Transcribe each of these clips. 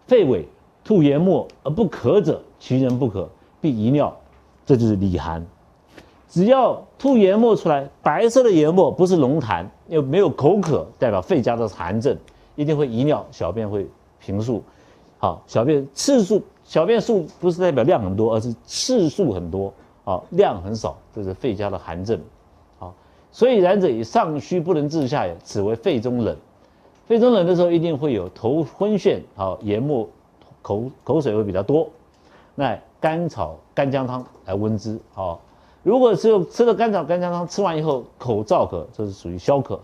肺痿吐盐沫而不咳者，其人不可，必遗尿，这就是里寒。只要吐盐沫出来，白色的盐沫不是浓痰，又没有口渴，代表肺家的寒症，一定会遗尿，小便会平数。好，小便次数，小便数不是代表量很多，而是次数很多，好，量很少，这是肺家的寒症。好，所以然者以上虚不能治下也，此为肺中冷。肺中冷的时候，一定会有头昏眩，好，盐沫、口水会比较多。那甘草干姜汤来温之，好。如果只有吃了甘草干姜汤，吃完以后口燥渴，这是属于消渴。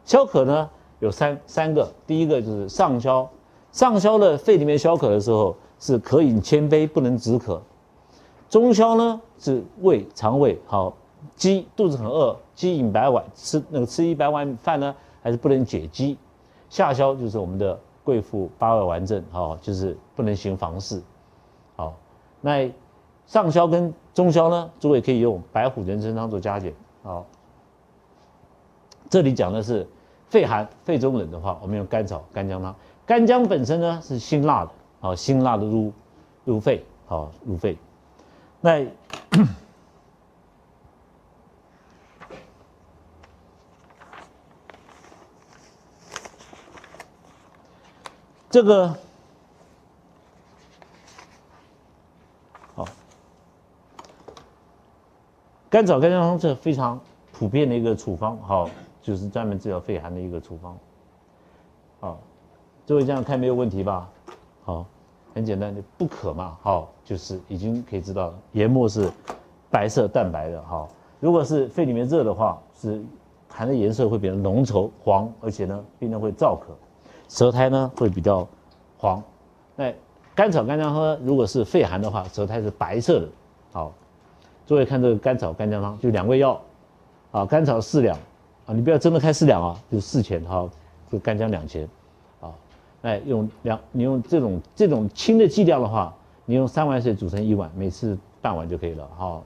消渴呢有三个，第一个就是上消，上消的肺里面消渴的时候是渴饮千杯不能止渴。中消呢是胃肠胃好，饥肚子很饿，饥饮白碗，吃100碗饭呢还是不能解饥。下消就是我们的贵妇八二丸症，好，就是不能行房事。好，那上消跟中消呢，诸位可以用白虎人参汤做加减。好，这里讲的是肺寒、肺中冷的话，我们用甘草干姜汤。干姜本身呢是辛辣的，好，辛辣的入肺，好，入肺。那这个好，甘草干姜汤是非常普遍的一个处方，好，就是专门治疗肺寒的一个处方。好，诸位这样看没有问题吧？好，很简单，不渴嘛，好，就是已经可以知道了，研末是白色淡白的，好，如果是肺里面热的话，是痰的颜色会变成浓稠黄，而且呢，病人会燥渴。舌苔呢会比较黄，那甘草干姜汤如果是肺寒的话，舌苔是白色的。好，诸位看这个甘草干姜汤，就2味药，啊，甘草4两，啊，你不要真的开4两啊，就4钱，好，就干姜2钱，啊，那你用这种轻的剂量的话，你用3碗水煮成1碗，每次半碗就可以了，好，